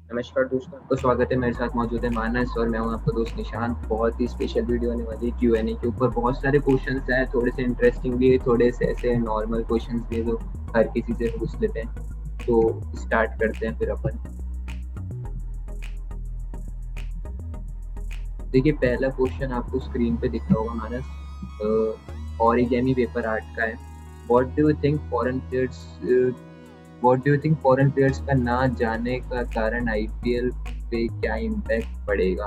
नमस्कार दोस्तों, आपका स्वागत है। मेरे साथ मौजूद है मानस और मैं हूं आपका दोस्त निशांत। बहुत ही स्पेशल वीडियो होने वाली है। क्यूएनए के ऊपर बहुत सारे क्वेश्चंस हैं, थोड़े से इंटरेस्टिंग भी है, थोड़े से ऐसे नॉर्मल क्वेश्चंस भी है जो हर किसी से पूछ लेते हैं। तो स्टार्ट करते हैं फिर अपन। देखिए, पहला क्वेश्चन आपको स्क्रीन पे दिख रहा होगा मानस। ओरिगेमी पेपर आर्ट का है। What do you think foreign players का ना जाने का कारण आईपीएल पे क्या इम्पैक्ट पड़ेगा?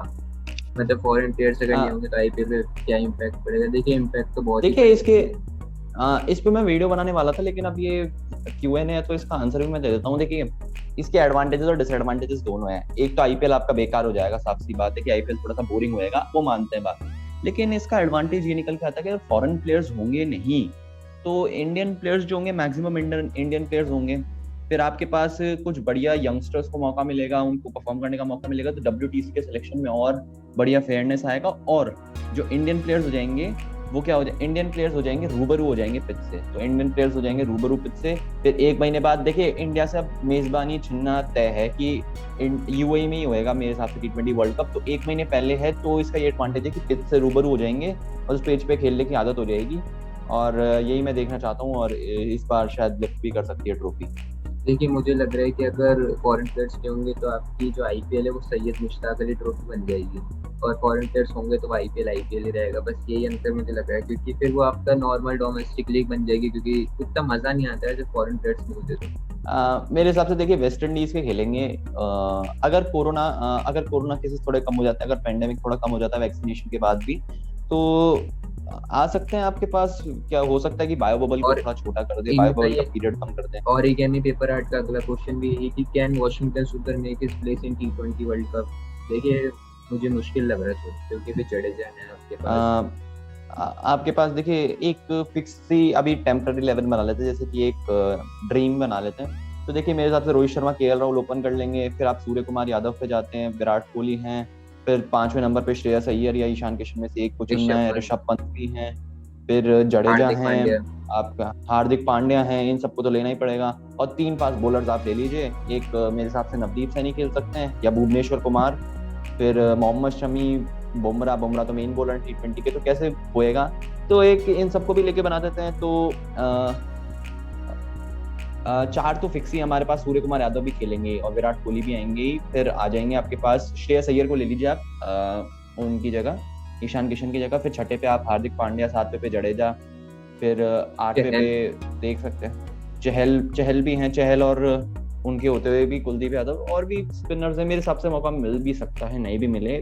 मतलब फॉरेन प्लेयर्स अगर नहीं आ, होंगे तो आईपीएल पे क्या इम्पैक्ट पड़ेगा? देखिए, इम्पैक्ट तो बहुत ही देखिए पड़ेगा। इसके इस पे मैं वीडियो बनाने वाला था, लेकिन अब ये क्यूएन है तो इसका आंसर भी मैं दे देता हूँ। देखिए, इसके एडवांटेजेस और डिसएडवांटेजेस दोनों हैं। एक तो आईपीएल आपका बेकार हो जाएगा, साफ सी बात है कि आईपीएल थोड़ा सा बोरिंग होएगा, वो मानते हैं बात। लेकिन इसका एडवांटेज ये निकल के आता है कि अगर फॉरेन प्लेयर्स होंगे नहीं तो इंडियन प्लेयर्स जो होंगे, मैक्सिमम इंडियन प्लेयर्स होंगे। फिर आपके पास कुछ बढ़िया यंगस्टर्स को मौका मिलेगा, उनको परफॉर्म करने का मौका मिलेगा, तो डब्ल्यूटीसी के सिलेक्शन में और बढ़िया फेयरनेस आएगा। और जो इंडियन प्लेयर्स हो जाएंगे वो क्या हो जाए, इंडियन प्लेयर्स हो जाएंगे रूबरू हो जाएंगे पिच से। तो इंडियन प्लेयर्स हो जाएंगे रूबरू पिच से। फिर एक महीने बाद देखिए, इंडिया से अब मेजबानी छिनना तय है कि यूएई में ही होएगा मेरे हिसाब से टी20 वर्ल्ड कप। तो एक महीने पहले है, तो इसका ये एडवांटेज है कि पिच से रूबरू हो जाएंगे और उस पिच पे खेलने की आदत हो जाएगी। और यही मैं देखना चाहता हूँ, और इस बार शायद लिफ्ट भी कर सकती है ट्रॉफी। देखिए, मुझे लग रहा है कि अगर फॉरेन प्लेयर्स नहीं होंगे तो आपकी जो आईपीएल है वो सैयद मुश्ताक अली ट्रॉफी बन जाएगी। और फॉरेन प्लेयर्स होंगे तो आईपीएल आईपीएल ही रहेगा। बस यही अंतर मुझे लग रहा है, क्योंकि फिर वो आपका नॉर्मल डोमेस्टिक लीग बन जाएगी, क्योंकि उतना मजा नहीं आता है जब फॉरेन प्लेयर्स नहीं होते तो। मेरे हिसाब से देखिए, वेस्ट इंडीज के खेलेंगे। अगर कोरोना केसेस थोड़े कम हो जाते हैं, अगर पेंडेमिक थोड़ा कम हो जाता है वैक्सीनेशन के बाद भी, तो आ सकते हैं आपके पास। क्या हो सकता है कि बायो बबल को और थोड़ा छोटा कर दे, बायो इनका बबल का ये पीरियड कम कर दे। ओरिगेमी पेपर आर्ट का अगला क्वेश्चन भी यही कि कैन वॉशिंगटन सुंदर make his place in T20 world cup? देखिए, मुझे मुश्किल लग रहा है थोड़ा, क्योंकि भी जडेजा है आपके पास। आपके पास देखिए, एक फिक्स सी अभी टेम्पररी लेवल बना लेते हैं, जैसे कि एक ड्रीम बना लेते हैं। तो देखिए, मेरे हिसाब से रोहित शर्मा, केएल राहुल ओपन कर लेंगे। फिर आप सूर्य कुमार यादव पे जाते हैं, विराट कोहली हैं। फिर पांचवें नंबर पे श्रेयस अय्यर या ईशान किशन में से एक को चुनना ऋषभ है, पंत, ऋषभ पंत भी हैं। फिर जडेजा हार्दिक हैं, पांड्या। आपका हार्दिक पांड्या हैं। इन सबको तो लेना ही पड़ेगा। और तीन फास्ट बॉलर्स आप ले लीजिए। एक मेरे हिसाब से नवदीप सैनी खेल सकते हैं, या भुवनेश्वर कुमार। फिर मोहम्मद शमी, बुमराह। बुमराह तो मेन बॉलर टी20 के, तो कैसे होएगा। तो एक इन सबको भी लेके बना देते हैं। तो चार तो फिक्स ही हमारे पास। सूर्य कुमार यादव भी खेलेंगे और विराट कोहली भी आएंगे ही। फिर आ जाएंगे आपके पास, श्रेयस अय्यर को ले लीजिए आप उनकी जगह, ईशान किशन की जगह। फिर छठे पे आप हार्दिक पांड्या, सातवें पे जडेजा। फिर आठवें पे चहल। देख सकते हैं, चहल चहल भी हैं। चहल और उनके होते हुए भी कुलदीप यादव और भी स्पिनर्स हैं। मेरे हिसाब से मौका मिल भी सकता है, नहीं भी मिले।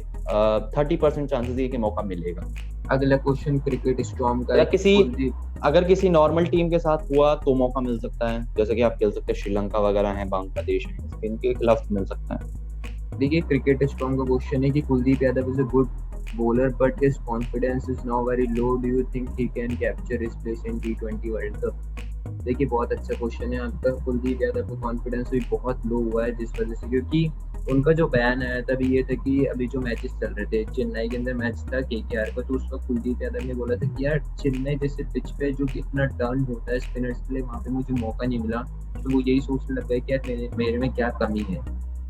30% चांसेस है कि मौका मिलेगा। अगला क्वेश्चन क्रिकेट स्टॉर्म का या है कि किसी कुलदीप। अगर किसी नॉर्मल टीम के साथ हुआ तो मौका मिल सकता है, जैसे कि आप खेल सकते हैं श्रीलंका वगैरह है, बांग्लादेश है, इनके खिलाफ मिल सकता है। देखिए, क्रिकेट स्टॉर्म का क्वेश्चन है कि Kuldeep Yadav is a good bowler but his confidence is now very low, do you think he can capture his place in T20 world cup? देखिए, बहुत अच्छा क्वेश्चन है आपका। कुलदीप यादव का कॉन्फिडेंस भी बहुत लो हुआ है, जिस वजह से, क्योंकि उनका जो बयान आया था अभी ये था कि अभी जो मैचेस चल रहे थे, चेन्नई के अंदर मैच था केकेआर का, तो उस वक्त कुलदीप यादव ने बोला था कि यार, चेन्नई जैसे पिच पे जो कि इतना टर्न होता है स्पिनर्स के लिए, वहाँ पे मुझे मौका नहीं मिला। तो वो यही सोचने लग गए कि यार, मेरे में क्या कमी है।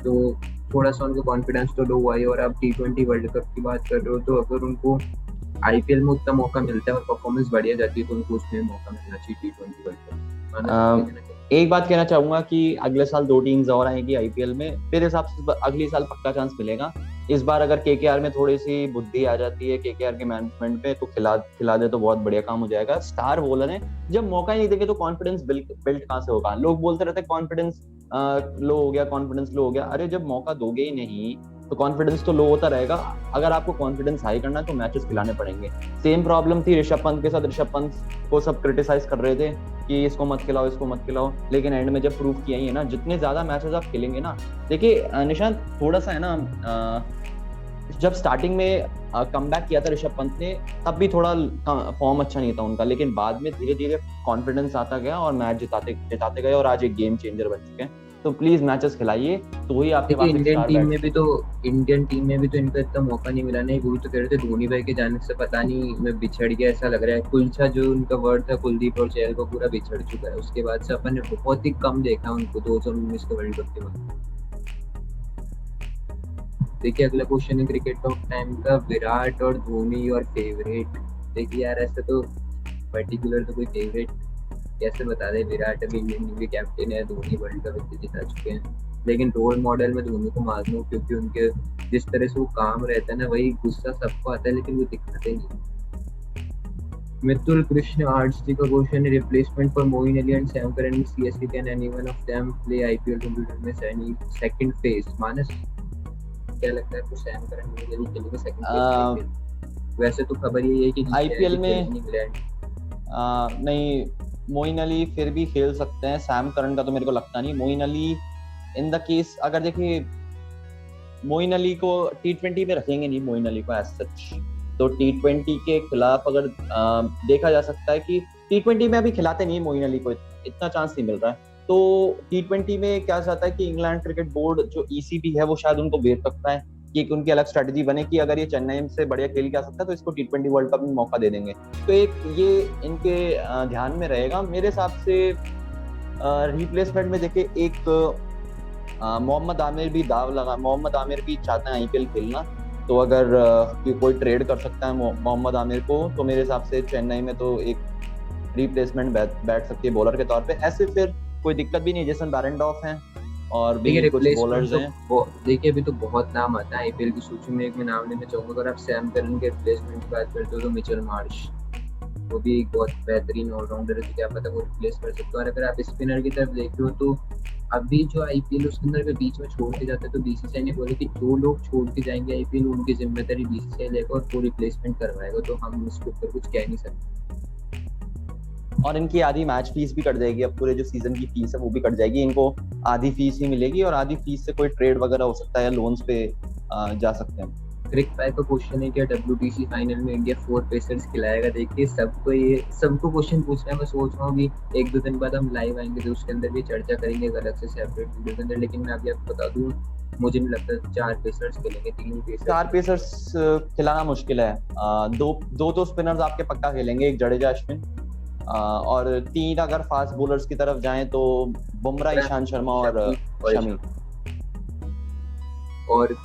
तो थोड़ा सा उनका कॉन्फिडेंस तो लो हुआ है। और आप टी20 वर्ल्ड कप की बात कर रहे हो, तो अगर उनको आईपीएल में उतना मौका मिलता है और परफॉर्मेंस बढ़िया जाती है तो उनको उसमें मौका मिलना चाहिए टी20 वर्ल्ड कप। मानस, आप क्या कहना चाहते एक बात कहना चाहूंगा कि अगले साल दो टीम्स और आएंगी आईपीएल में, मेरे हिसाब से अगले साल पक्का चांस मिलेगा। इस बार अगर केकेआर में थोड़ी सी बुद्धि आ जाती है, केकेआर के मैनेजमेंट में, तो खिला खिला दे तो बहुत बढ़िया काम हो जाएगा। स्टार बॉलर है, जब मौका ही नहीं देंगे तो कॉन्फिडेंस बिल्ड कहाँ से होगा। लोग बोलते रहते हैं कॉन्फिडेंस लो हो गया, कॉन्फिडेंस लो हो गया। अरे जब मौका दोगे ही नहीं तो कॉन्फिडेंस तो लो होता रहेगा। अगर आपको कॉन्फिडेंस हाई करना है तो मैचेस खिलाने पड़ेंगे। सेम प्रॉब्लम थी ऋषभ पंत के साथ। ऋषभ पंत को सब क्रिटिसाइज कर रहे थे कि इसको मत खिलाओ, इसको मत खिलाओ, लेकिन एंड में जब प्रूव किया ही है ना, जितने ज्यादा मैचेस आप खेलेंगे ना। देखिए निशांत, थोड़ा सा है ना, जब स्टार्टिंग में कमबैक किया था ऋषभ पंत ने, तब भी थोड़ा फॉर्म अच्छा नहीं था उनका, लेकिन बाद में धीरे धीरे कॉन्फिडेंस आता गया और मैच जिताते जिताते गए, और आज एक गेम चेंजर बन चुके हैं। तो प्लीज मैचेस खिलाइए, तो ही आपके देखिए, पास एक स्टार इंडियन टीम में भी तो इनका इतना मौका नहीं मिला। नहीं, वो तो कह रहे थे धोनी भाई के जाने से पता नहीं मैं बिछड़ गया, ऐसा लग रहा है। कुलचा जो उनका वर्ड था कुलदीप और चहल को, पूरा बिछड़ चुका है। उसके बाद से अपन ने बहुत ही कम देखा उनको 2019 के वर्ल्ड कप के बाद। देखिए अगला क्वेश्चन है क्रिकेट ऑफ टाइम का, विराट और धोनी योर फेवरेट। देखिए यार ऐसा तो पर्टिकुलर तो कोई फेवरेट कैसे बता दे, विराट अभी इंडियन टीम के कैप्टन है, धोनी वर्ल्ड कप इतने जिता चुके हैं, लेकिन रोल मॉडल में धोनी को मान लूँ क्योंकि उनके जिस तरह से वो काम रहता है ना, वही गुस्सा सबको आता है लेकिन वो दिखाते नहीं। मितुल कृष्ण आर्ट्स जी का क्वेश्चन है, replacement for Moeen Ali and Sam Curran in CSK, can anyone of them play IPL computer में सेकंड फेज? मानस क्या लगता है आपको, सैम करन मोइन अली खेलेंगे सेकंड फेज आईपीएल? वैसे तो खबर ये है कि आईपीएल में इंग्लैंड नहीं, मोइन अली फिर भी खेल सकते हैं, सैम करन का तो मेरे को लगता नहीं। Moeen Ali in the case अगर देखिए मोइन अली को T20 में रखेंगे नहीं, मोइन अली को एज सच, तो T20 के खिलाफ अगर देखा जा सकता है कि T20 में अभी खिलाते नहीं मोइन अली को, इतना चांस नहीं मिल रहा है। तो T20 में क्या चाहता है कि इंग्लैंड क्रिकेट बोर्ड जो ECB है वो शायद उनको वेट रखता है कि एक उनकी अलग स्ट्रेटजी बने कि अगर ये चेन्नई से बढ़िया खेल के आ सकता है तो इसको T20 वर्ल्ड कप में मौका दे देंगे। तो एक ये इनके ध्यान में रहेगा मेरे हिसाब से। रिप्लेसमेंट में देखिए एक मोहम्मद आमिर भी दाव लगा, मोहम्मद आमिर भी चाहते हैं आईपीएल खेलना, तो अगर कोई ट्रेड कर सकता है मोहम्मद आमिर को, तो मेरे हिसाब से चेन्नई में तो एक रिप्लेसमेंट बैठ सकती है बॉलर के तौर पे। ऐसे फिर कोई दिक्कत भी नहीं, जेसन बैरेंडॉर्फ हैं और भी कुछ बॉलर्स हैं। देखिए अभी तो बहुत नाम आता है आईपीएल की सूची में, एक मैं नाम लेना चाहूंगा, अगर आप सैम करन के रिप्लेसमेंट की बात करते हो तो मिचेल मार्श, वो भी एक बहुत बेहतरीन ऑलराउंडर है, तो क्या पता वो रिप्लेस कर सकते हो। और अगर आप स्पिनर की तरफ देख रहे हो तो अभी जो आईपीएल उसके अंदर बीच में छोड़ के जाते हैं, तो बीसीसीआई ने बोले कि जो लोग छोड़ के जाएंगे आईपीएल उनकी जिम्मेदारी बीसीसीआई लेगा और वो रिप्लेसमेंट करवाएगा, तो हम उसके ऊपर कुछ कह नहीं सकते। और इनकी आधी मैच फीस भी कट जाएगी, अब पूरे जो सीजन की फीस है वो भी कट जाएगी, इनको आधी फीस ही मिलेगी और आधी फीस से कोई ट्रेड वगैरह हो सकता है या लोन्स पे जा सकते हैं। क्रिक पाई का क्वेश्चन है, क्या WTC फाइनल में इंडिया 4 पेसर्स खिलाएगा? देखिए सबको क्वेश्चन पूछना है, मैं सोच रहा हूँ अभी 1-2 दिन बाद हम लाइव आएंगे तो उसके अंदर भी चर्चा करेंगे अलग से सेपरेट वीडियो के अंदर, लेकिन मैं अभी आपको बता दूं मुझे नहीं लगता 4 पेसर्स खेलेंगे, 3 पेसर्स। 4 पेसर्स खिलाना मुश्किल है, दो तो स्पिनर्स आपके पक्का खेलेंगे, एक जडेजा अश्विन, और 3 अगर फास्ट बॉलर्स की तरफ जाएं तो बुमराह, ईशांत शर्मा और शमी। और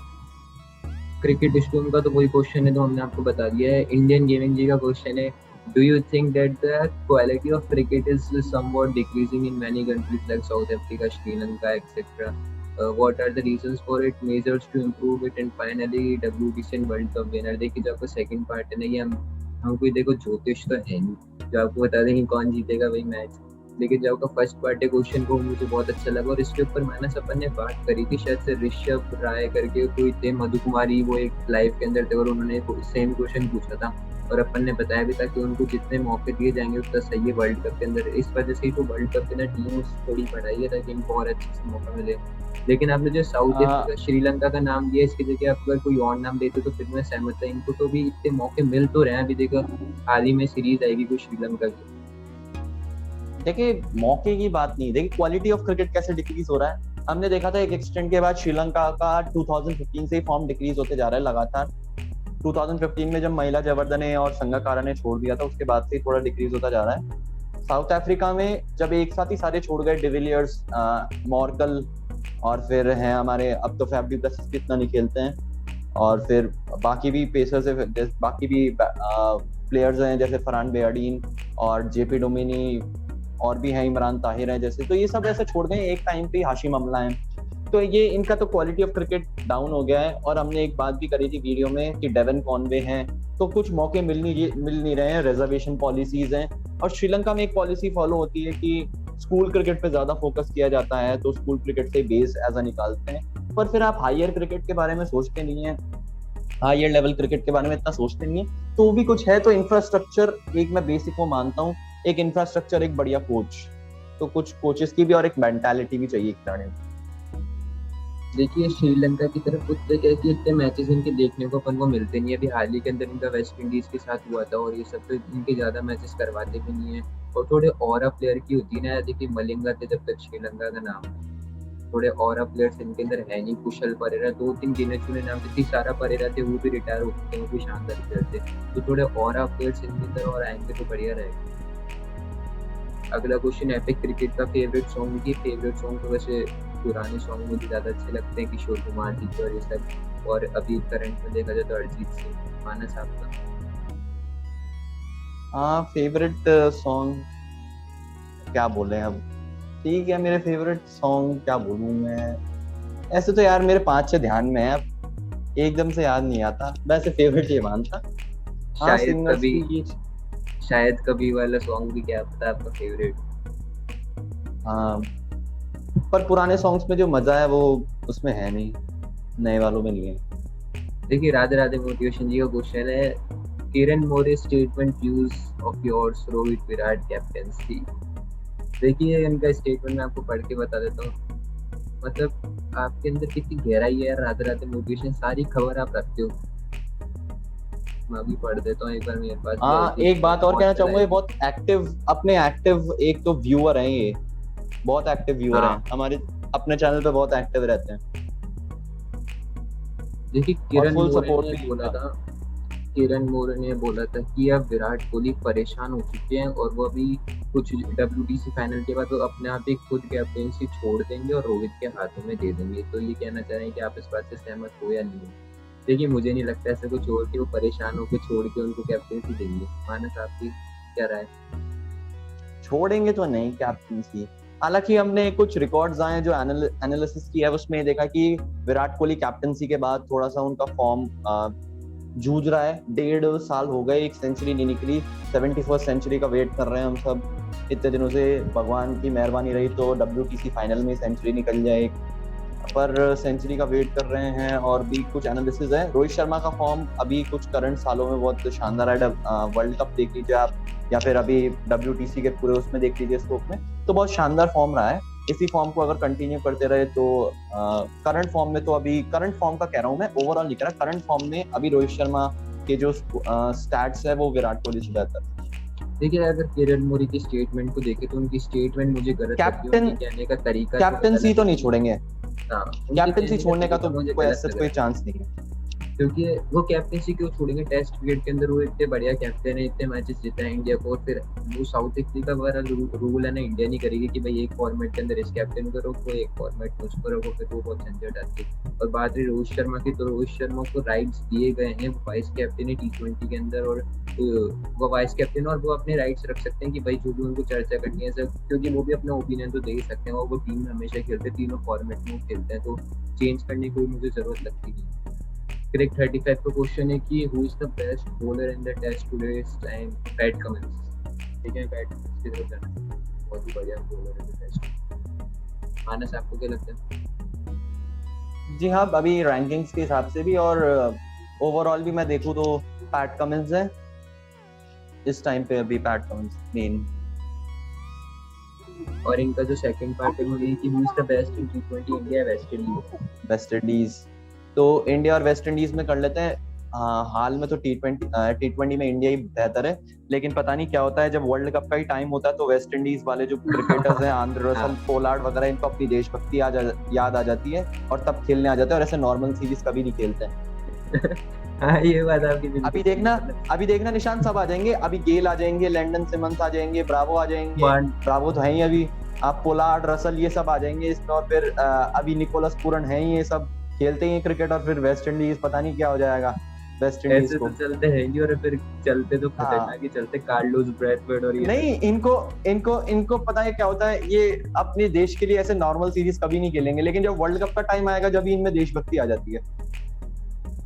क्रिकेट स्टोन का तो वही क्वेश्चन है तो हमने आपको बता दिया है। इंडियन गेमिंग जी का क्वेश्चन है, do you think that the quality of cricket is somewhat decreasing in many countries like South Africa, Sri Lanka etcetera? What are the reasons for it, measures to improve it, and finally WTC and world cup winner? देखिए जो आपका second part है ना, ये हम कोई देखो ज्योतिष तो है नहीं जो आपको बता दें कि कौन जीतेगा वही मैच, लेकिन जब का फर्स्ट पार्ट है क्वेश्चन को मुझे बहुत अच्छा लगा और इसके ऊपर मैंने अपन ने बात करी थी शायद से ऋषभ राय करके कोई थे, मधु कुमारी, वो एक लाइव के अंदर थे और उन्होंने सेम क्वेश्चन पूछा था और अपन ने बताया भी था कि उनको जितने मौके दिए जाएंगे उतना सही है वर्ल्ड कप के अंदर। इस वजह से ही तो वर्ल्ड कप के अंदर टीम थोड़ी बढ़ाई है ताकि इनको और अच्छे से मौका मिले। लेकिन आपने जो साउथ अफ्रीका श्रीलंका का नाम दिया, इसकी जगह आप अगर कोई और नाम देते तो फिर मैं सहमत था, इनको तो भी इतने मौके मिल तो रहे हैं। अभी देखो हाल ही में सीरीज आएगी कोई श्रीलंका की। देखिए मौके की बात नहीं, देखिए क्वालिटी ऑफ क्रिकेट कैसे डिक्रीज हो रहा है। हमने देखा था एक एक्सटेंट के बाद श्रीलंका का 2015 से ही फॉर्म डिक्रीज होते जा रहा है लगातार। 2015 में जब महिला जयवर्धने और संगकारा ने छोड़ दिया था उसके बाद से थोड़ा डिक्रीज होता जा रहा है। साउथ अफ्रीका में जब एक साथ ही सारे छोड़ गए, डिविलियर्स, मॉर्कल और फिर हैं हमारे, अब तो फैफ डू प्लेसिस इतना नहीं खेलते हैं, और फिर बाकी भी पेसर्स है, बाकी भी प्लेयर्स हैं जैसे फरहान बेयरडीन और जेपी डोमिनी, और भी हैं इमरान ताहिर हैं जैसे, तो ये सब ऐसे छोड़ गए एक टाइम पे। हाशिम अमला हैं, तो ये इनका तो क्वालिटी ऑफ क्रिकेट डाउन हो गया है। और हमने एक बात भी करी थी वीडियो में कि डेवन कॉनवे हैं, तो कुछ मौके मिल नहीं रहे हैं, रिजर्वेशन पॉलिसीज हैं। और श्रीलंका में एक पॉलिसी फॉलो होती है कि स्कूल क्रिकेट पे ज्यादा फोकस किया जाता है, तो स्कूल क्रिकेट से बेस ऐसा निकालते हैं, पर फिर आप हायर क्रिकेट के बारे में सोचते नहीं है, हायर लेवल क्रिकेट के बारे में इतना सोचते नहीं है। तो भी कुछ है, तो इंफ्रास्ट्रक्चर एक मैं बेसिक को मानता हूँ, एक इंफ्रास्ट्रक्चर, एक बढ़िया कोच, तो कुछ कोचेस की भी और एक मेंटालिटी भी चाहिए खिलाड़ी में। देखिए श्रीलंका की तरफ उतने कहती इतने मैचेस इनके देखने को अपन को मिलते नहीं है। अभी हाल ही के अंदर इनका वेस्ट इंडीज के साथ हुआ था और ये सब तो इनके ज्यादा मैचेस करवाते भी नहीं है। और थोड़े और प्लेयर की होती है ना, देखिए मलिंगा थे जब तक श्रीलंका का नाम, थोड़े और प्लेयर्स इनके अंदर है नहीं। कुशल परेरा, 2-3 गिने चुने नाम थे, सारा परेरा थे, वो भी रिटायर हो चुके हैं, वो भी शानदार प्लेयर थे। तो थोड़े और प्लेयर्स इनके अंदर और आएंगे तो बढ़िया रहेगा। अगला क्वेश्चन, एपिक क्रिकेट का फेवरेट सॉन्ग की। फेवरेट सॉन्ग तो वैसे पुराने सॉन्ग मुझे ज्यादा अच्छे लगते हैं, किशोर कुमार जी के और ये सब। और अभी करंट में देखा जाए तो अरिजीत सिंह। मानस आपका? हाँ, फेवरेट सॉन्ग क्या बोले अब। ठीक है, मेरे फेवरेट सॉन्ग क्या बोलूं मैं। ऐसे तो यार मेरे 5-6 ध्यान में है, अब एकदम से याद नहीं आता, वैसे फेवरेट ये मानता। हाँ, शायद सिंगर्स कभी, की। शायद कभी वाला सॉन्ग भी क्या पता आपका फेवरेट? हाँ, पर पुराने सॉन्ग्स में जो मजा है वो उसमें है नहीं, नए वालों में नहीं है। देखिए राधे राधे मोटिवेशन जी का क्वेश्चन है, Kiran More statement views of yours Rohit Virat captaincy. देखिए इनका स्टेटमेंट मैं आपको पढ़ के बता देता हूँ। मतलब आपके अंदर कितनी गहराई है यार, राधे राधे मोटिवेशन सारी खबर आप रखते हो। मैं अभी पढ़ देता हूँ एक बार, मेरे पास भी आई हाँ, थी, एक बात और कहना बहुत चाहूंगा, आई ये थी। बहुत एक्टिव, अपने एक्टिव एक तो व्यूअर हैं ये, बहुत एक्टिव व्यूअर हैं हाँ हमारे, अपने चैनल पे बहुत एक्टिव रहते हैं देखिए और किरण फुल मोरे सपोर्ट ने भी बोला इनका। था, किरण मोरे ने बोला था कि अब विराट कोहली परेशान हो चुके हैं और वो अभी कुछ WTC फाइनल के बाद वो अपने आप ही खुद कैप्टेंसी छोड़ देंगे और रोहित के हाथों में दे देंगे। तो ये कहना चाह रहे हैं कि आप इस बात से सहमत हो या नहीं? देखिए मुझे नहीं लगता ऐसा कुछ और कि वो परेशान होकर छोड़ के उनको कैप्टेंसी देंगे। मानस आपकी क्या राय? छोड़ेंगे तो नहीं कैप्टनसी। हालांकि हमने कुछ रिकॉर्ड्स आए हैं जो एनालिसिस किया है, उसमें ये देखा कि विराट कोहली कैप्टनसी के बाद थोड़ा सा उनका फॉर्म जूझ रहा है। 1.5 साल हो गए, एक सेंचुरी नहीं निकली। 71st सेंचुरी का वेट कर रहे हैं हम सब इतने दिनों से। भगवान की मेहरबानी रही तो WTC फाइनल में सेंचुरी निकल जाए, पर सेंचुरी का वेट कर रहे हैं। और भी कुछ एनालिसिस है, रोहित शर्मा का फॉर्म अभी कुछ करंट सालों में बहुत शानदार है। वर्ल्ड कप देख लीजिए आप, या फिर अभी WTC के पूरे उसमें देख लीजिए स्कोप में, तो बहुत शानदार फॉर्म रहा है। इसी फॉर्म को अगर कंटिन्यू करते रहे तो करंट फॉर्म में तो, अभी करंट फॉर्म का कह रहा हूँ मैं, ओवरऑल नहीं कह रहा, करंट फॉर्म में अभी रोहित शर्मा के जो स्टैट्स है वो विराट कोहली से बेहतर। देखिए अगर किरण मोरी की स्टेटमेंट को देखे तो उनकी स्टेटमेंट मुझे गलत लगती है, कैप्टन उनके कहने का तरीका थोड़ा कैप्टनसी गलत तो है। नहीं छोड़ेंगे, हाँ उनके कैप्टनसी कहने का छोड़ने का तरीका तो मुझे कोई गलत ऐसा लग कोई रहा चांस नहीं है। है, क्योंकि वो कैप्टेंसी क्यों छोड़ेंगे? टेस्ट क्रिकेट के अंदर वो इतने बढ़िया कैप्टन है, इतने मैचेस जीता है इंडिया को। और फिर वो साउथ अफ्रीका वाला रूल है ना, इंडिया नहीं करेगी कि भाई एक फॉर्मेट के अंदर इस कैप्टन को रखो, एक फॉर्मेट में उसको रखो, फिर वो बहुत झंझट आती है। और बात रही रोहित शर्मा की, तो रोहित शर्मा को राइट्स दिए गए हैं, वो वाइस कैप्टन है T20 के अंदर, और वो वाइस कैप्टन और वो अपने राइट्स रख सकते हैं कि भाई जो भी उनको चर्चा करनी है सर, क्योंकि वो भी अपना ओपिनियन तो दे ही सकते हैं। और वो टीम में हमेशा खेलते हैं, तीनों फॉर्मेट में वो खेलते हैं, तो चेंज करने की कोई मुझे जरूरत लगती नहीं। क्रिक 35 का क्वेश्चन है कि who is the best bowler in the test today's time? Pat Cummins. ठीक है, पैट कमिंस की तरफ जाना, बहुत ही बढ़िया बॉलर है टेस्ट। मानस आपको क्या लगता है? जी हाँ, अभी रैंकिंग्स के हिसाब से भी और ओवरऑल भी मैं देखूँ तो पैट कमिंस है इस टाइम पे, अभी पैट कमिंस मेन। और इनका जो सेकंड पार्ट है वो ये कि who is the best in T20 India West Indies. West Indies, तो इंडिया और वेस्ट इंडीज में कर लेते हैं। हाँ, हाल में तो T20 में इंडिया ही बेहतर है, लेकिन पता नहीं क्या होता है जब वर्ल्ड कप का ही टाइम होता है तो वेस्ट इंडीज वाले जो क्रिकेटर्स हैं, आंद्रे रसल, पोलार्ड वगैरह, इनको अपनी देशभक्ति याद आ जाती है और तब खेलने आ जाते हैं, और ऐसे नॉर्मल सीरीज कभी नहीं खेलते हैं। हाँ ये बात आपकी बिल्कुल अभी देखना निशान सब आ जाएंगे, अभी गेल आ जाएंगे, लैंडन सिमंस आ जाएंगे, ब्रावो आ जाएंगे, ब्रावो तो है ही अभी, आप पोलार्ड, रसल, ये सब आ जाएंगे इसमें। और फिर अभी निकोलस पूरन है ही, ये सब खेलते ही क्रिकेट। और फिर वेस्ट इंडीज पता नहीं क्या हो जाएगा वेस्ट इंडीज ऐसे को। तो चलते हैं ही, और फिर चलते तो खतरनाक ही चलते, कार्लोस ब्रैथवेट और ये नहीं, इनको पता है क्या होता है, ये अपने देश के लिए ऐसे नॉर्मल सीरीज कभी नहीं खेलेंगे, लेकिन जब वर्ल्ड कप का टाइम आएगा जब इनमें देशभक्ति आ जाती है।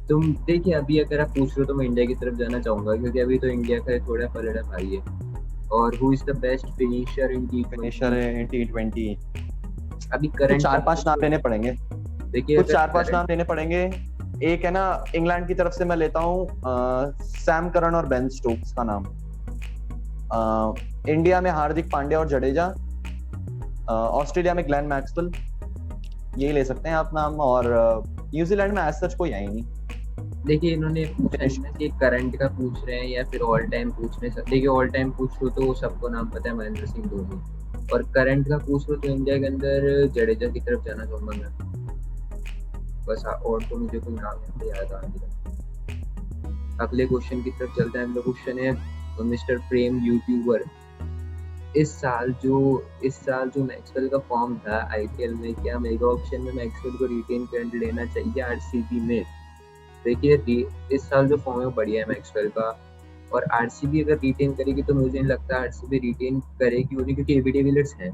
तुम देखिए अभी अगर आप पूछ रहे हो तो मैं इंडिया की तरफ जाना चाहूंगा, क्योंकि अभी तो इंडिया का थोड़ा पलड़ा भारी है। और who is the best finisher in T20? अभी करंट 4-5 नाम लेने पड़ेंगे, देखिए कुछ 4-5 नाम लेने पड़ेंगे। एक है ना, इंग्लैंड की तरफ से मैं लेता हूँ सैम करन और बेन स्टोक्स का नाम। इंडिया में हार्दिक पांड्या और जडेजा, ऑस्ट्रेलिया में ग्लेन मैक्सवेल, यही ले सकते हैं आप नाम। और न्यूजीलैंड में एज सच कोई है ही नहीं। देखिए इन्होंने पूछा कि करंट का पूछ रहे हैं या फिर ऑल टाइम पूछ रहे हैं। देखिए ऑल टाइम पूछ लो तो सबको नाम पता है, महेंद्र सिंह धोनी। और करंट का पूछ लो तो इंडिया के अंदर जडेजा की तरफ जाना चाहूंगा मैं बस, और तो मुझे कोई नाम याद आ नहीं रहा। अगले क्वेश्चन की तरफ चलते हैं। अगला क्वेश्चन है मिस्टर प्रेम यूट्यूबर, इस साल जो मैक्सवेल का फॉर्म था IPL में, क्या मेगा ऑप्शन में मैक्सवेल को रिटेन कर लेना चाहिए RCB में? देखिए इस साल जो फॉर्म है वो बढ़िया है मैक्सवेल का, और आरसीबी अगर रिटेन करेगी तो मुझे नहीं लगता आरसीबी रिटेन करेगी उन्हें, क्योंकि एबी डिविलियर्स है,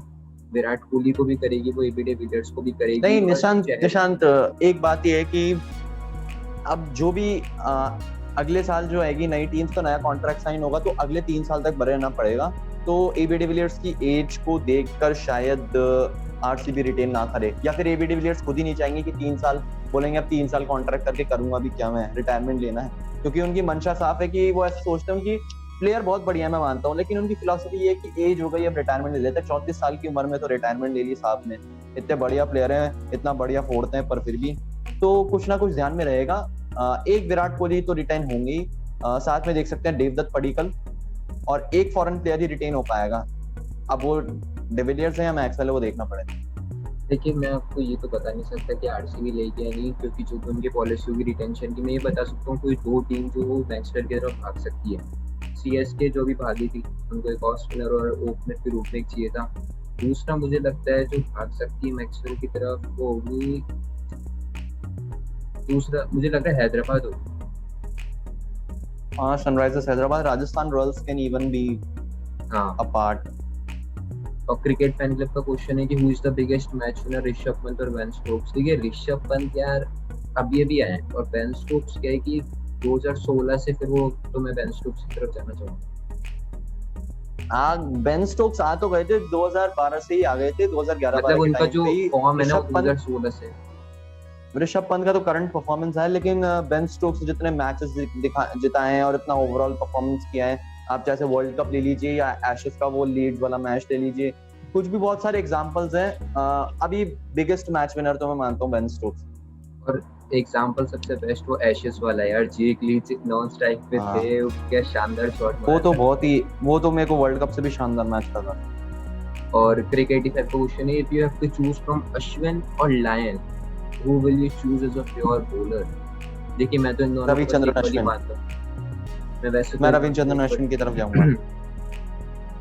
विराट कोहली को भी करेगी वो, एबी डिविलियर्स को भी करेगी। नहीं और निशांत, चहल निशांत एक बात ये है कि अब जो भी अगले साल जो आएगी नई टीम्स का नया कॉन्ट्रैक्ट साइन होगा, तो अगले 3 साल तक बने रहना पड़ेगा। तो एबी डिविलियर्स की एज को देखकर शायद आरसीबी रिटेन ना करे, या फिर एबी डिविलियर्स खुद ही नहीं चाहेंगे कि 3 साल, बोलेंगे अब 3 साल कॉन्ट्रैक्ट करके करूंगा भी क्या, मैं रिटायरमेंट लेना है। क्योंकि उनकी मंशा साफ है कि वो ऐसे सोचते हैं कि प्लेयर बहुत बढ़िया है, मैं मानता हूँ, लेकिन उनकी फिलॉसफी ये है कि एज हो गई अब रिटायरमेंट ले लेते हैं। 34 साल की उम्र में तो रिटायरमेंट ले ली साहब ने, इतने बढ़िया प्लेयर हैं, इतना बढ़िया फोड़ते हैं, पर फिर भी तो कुछ ना कुछ ध्यान में रहेगा। एक विराट कोहली तो रिटेन होंगे ही, साथ में देख सकते हैं देवदत्त पडिक्कल, और एक फॉरेन प्लेयर ही रिटेन हो पाएगा। अब वो डिविलियर्स है या मैक्सवेल है वो देखना पड़ेगा। देखिए मैं आपको ये तो बता नहीं सकता कि आरसीबी लेगी या नहीं, क्योंकि जो उनकी पॉलिसी होगी रिटेंशन की, मैं ये बता सकता हूँ कोई 2 टीम जो मैक्सवेल की तरफ भाग सकती है। सीएसके जो भी भागी थी, उनको एक ऑफ स्पिनर और ओपनर के रूप में एक चाहिए था। दूसरा मुझे लगता है जो भाग सकती है मैक्सवेल की तरफ वो होगी, दूसरा मुझे लग रहा है हैदराबाद होगी। हाँ, Sunrisers Hyderabad, Rajasthan Royals can even be हाँ, अ पार्ट। और क्रिकेट फैन क्लब का क्वेश्चन है कि who is the biggest match winner, Rishabh Pant और बेन स्टोक्स। देखिए ऋषभ पंत यार अब ये भी आए हैं, और बेन स्टोक्स क्या है कि 2016 से फिर वो, तो मैं बेन स्टोक्स की तरफ जाना चाहूंगा। बेन स्टोक्स आ तो गए थे 2012 से ही आ गए थे, 2011 मतलब उनका जो फॉर्म है ना वो ऋषभ पंत 2016 से। ऋषभ पंत का तो करंट परफॉर्मेंस है, लेकिन बेन स्टोक्स जितने मैचेस जिताए हैं और इतना ओवरऑल परफॉर्मेंस किया है, आप चाहे वर्ल्ड कप ले लीजिए या एशेस का वो लीड्स वाला मैच ले लीजिए, कुछ भी बहुत सारे एग्जांपल्स हैं। अभी बिगेस्ट मैच विनर तो मैं मानता हूँ बेन स्टोक्स। और एग्जांपल सबसे बेस्ट वो एशेस वाला यार, जेक लीच नॉन स्ट्राइक पे थे, क्या शानदार शॉट मारा वो तो बहुत ही, वो तो मेरे को वर्ल्ड कप से भी शानदार मैच लगा। और क्रिकेट का क्वेश्चन है, if you have to choose from Ashwin और Lyon, who will you choose as a pure bowler? देखिए मैं तो इन दोनों रविचंद्रन अश्विन मानता हूँ। मैं रविचंद्रन अश्विन की तरफ जाऊंगा।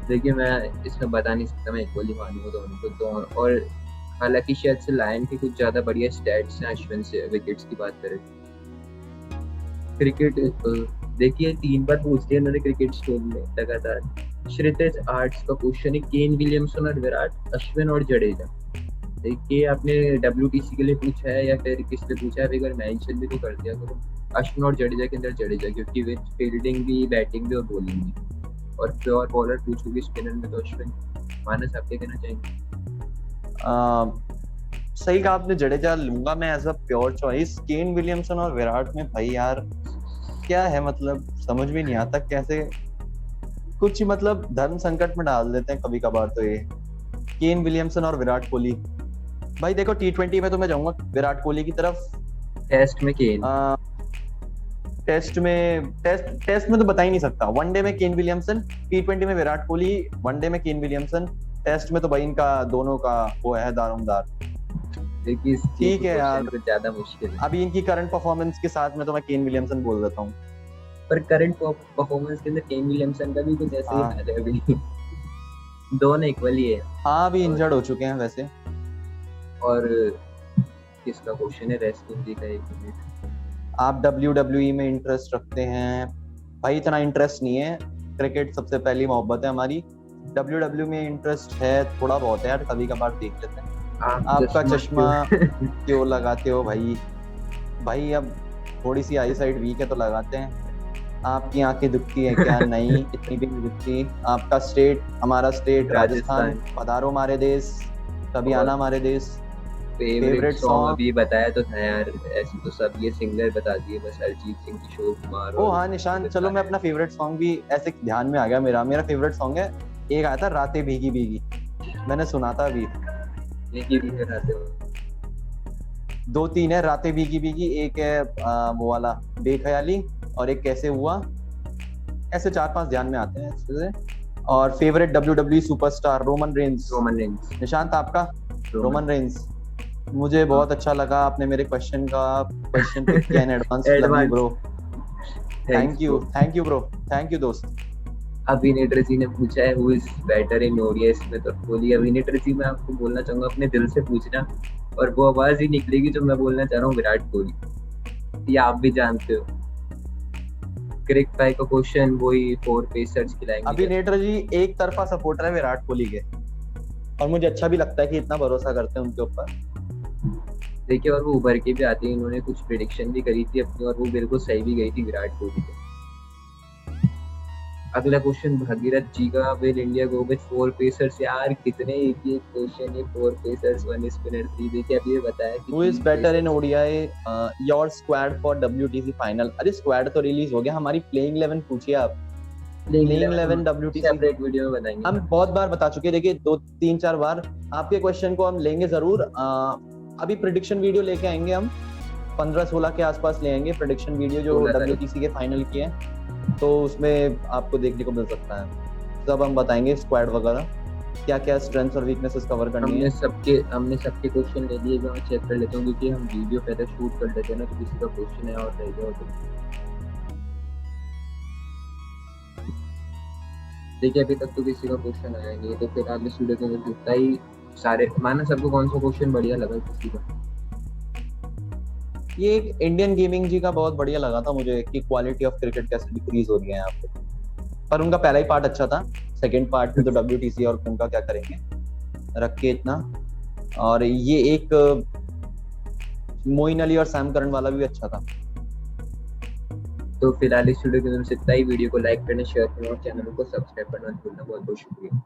देखिए मैं इसमें बता नहीं सकता, मैं इक्वली मानूंगा दोनों को तो। और हालांकि शायद से लायन के कुछ ज्यादा बढ़िया स्टैट्स हैं अश्विन से, विकेट्स की बात करें। क्रिकेट देखिए 3 बार पूछ लिया इन्होंने क्रिकेट स्टोन में लगातार। श्रितेश आर्ट्स का क्वेश्चन है, केन विलियमसन और विराट, अश्विन और जडेजा। देखिए आपने WTC के लिए पूछा है या फिर किस लिए पूछा है, अगर मेंशन भी तो कर दिया करो। अश्विन और जडेजा के अंदर जडेजा, क्योंकि वे फील्डिंग भी, बैटिंग भी और बॉलिंग भी। और प्योर बॉलर पूछोगे स्पिनर में तो अश्विन। मानस आप क्या कहना चाहेंगे? सही कहा आपने, जडेजा लूंगा मैं as a pure choice. Kane Williamson और विराट में भाई यार क्या है, मतलब समझ भी नहीं आता कैसे, कुछ मतलब धर्म संकट में डाल देते हैं कभी कभार तो ये केन विलियमसन और विराट कोहली। भाई देखो T20 में तो मैं जाऊंगा विराट कोहली की तरफ, टेस्ट में केन, टेस्ट में तो बता ही नहीं सकता। वनडे में केन विलियमसन, T20 में विराट कोहली, वनडे में केन विलियमसन, टेस्ट में तो भाई इनका दोनों का वो है दारोमदार। देखिए ठीक है यार, ज्यादा मुश्किल है अभी इनकी करंट परफॉर्मेंस के साथ में तो मैं केन विलियमसन बोल देता हूँ। पर करंट परफॉर्मेंस के अंदर केन विलियमसन का भी कुछ ऐसा ही हाल है अभी। दोनों इक्वली है। हाँ अभी इंजर्ड हो चुके हैं वैसे। और किसका क्वेश्चन है, रेस्लिंग का 1 मिनट। आप WWE में इंटरेस्ट रखते हैं? भाई इतना इंटरेस्ट नहीं है, क्रिकेट सबसे पहली मोहब्बत है हमारी। WWE में इंटरेस्ट है थोड़ा बहुत है यार, कभी कभार देख लेते हैं। आपका चश्मा क्यों लगाते हो भाई? भाई अब थोड़ी सी आई साइड वीक है तो लगाते हैं। आपकी आंखें दुखती है क्या? नहीं इतनी भी नहीं दुखती। आपका स्टेट, हमारा स्टेट राजस्थान, पधारो हमारे देश, कभी आना हमारे देश। फेवरेट सॉन्ग अभी बताया तो था यार, ऐसे तो सब ये सिंगर बता दिए बस, अरिजीत सिंह, किशोर कुमार। ओ हाँ निशान, चलो मैं अपना फेवरेट सॉन्ग भी ऐसे ध्यान में आ गया। मेरा फेवरेट सॉन्ग है, एक आया था रातें भीगी भीगी, मैंने सुना था अभी। भीगी भीगी रातें, 2-3 है, रातें भीगी भीगी, एक है वो वाला बेख्याली, और एक कैसे हुआ, ऐसे 4-5 ध्यान में आते हैं इससे। और favourite WWE superstar Roman Reigns. Nishant आपका? Roman Reigns. मुझे बहुत अच्छा लगा, आपने मेरे क्वेश्चन पिक किया in advance. Love you bro, thank you bro, thank you दोस्त। अभिनेटर जी ने पूछा है who is better in ODIs में, तो कोहली। अभिनेटर जी मैं आपको बोलना चाहूंगा अपने दिल से पूछना, और वो आवाज ही निकलेगी जो मैं बोलना चाह रहा हूँ, विराट कोहली। ये आप भी जानते हो। क्रिक फाई का क्वेश्चन वही 4 पेसर्स खिलाएंगे अभी क्या? नेटर जी एक तरफा सपोर्टर है विराट कोहली के, और मुझे अच्छा भी लगता है कि इतना भरोसा करते हैं उनके ऊपर। देखिए, और वो उभर के भी आते हैं, इन्होंने कुछ प्रिडिक्शन भी करी थी अपनी और वो बिल्कुल सही भी गई थी विराट कोहली पे। अगला क्वेश्चन भागीरथ जी का, will India go with 4 pacers? यार कितने एक ही क्वेश्चन है, 4 पेसर्स 1 स्पिनर 3। देखिए अभी ये बताया कि who is 3 better in pacers. ODI your squad for WTC final? अरे स्क्वाड तो रिलीज हो गया, हमारी प्लेइंग 11 पूछिए आप। प्लेइंग 11 डब्ल्यूटीसी सेपरेट वीडियो में बताएंगे हम ना। बहुत बार बता चुके हैं, देखिए 2-3-4 बार। आपके क्वेश्चन को हम लेंगे जरूर। अभी प्रिडिक्शन वीडियो लेके आएंगे हम, 15-16 के आसपास ले आएंगे प्रिडिक्शन वीडियो जो 16 तारीख। डब्ल्यूटीसी के फाइनल की है, तो उसमें आपको देखने को मिल सकता है। सब हम बताएंगे स्क्वाड वगैरह, क्या क्या स्ट्रेंथ्स और वीकनेसेस कवर करनी है। हमने सबके क्वेश्चन ले लिए, मैं चेक कर लेता हूँ क्योंकि हम वीडियो पहले शूट कर लेते हैं ना, तो किसी का क्वेश्चन है और रह गया तो। देखिए अभी तक तो किसी का क्वेश्चन आया नहीं है, तो फिर आगे वीडियो के अंदर जितना ही सारे माना, सबको कौन सा क्वेश्चन बढ़िया लगा किसी का? ये एक इंडियन गेमिंग जी का बहुत बढ़िया लगा था मुझे कि क्वालिटी ऑफ क्रिकेट कैसे डिक्रीज हो रही है यहाँ पे, पर उनका पहला ही पार्ट अच्छा था, सेकंड पार्ट में तो डब्ल्यूटीसी और उनका क्या करेंगे रख के इतना। और ये एक मोइन अली और सैम करन वाला भी अच्छा था। तो फिलहाल इस वीडियो के अंदर इतना ही। वीडियो को लाइक करना, शेयर करना और चैनल को सब्सक्राइब करना मत भूलना। बहुत बहुत शुक्रिया।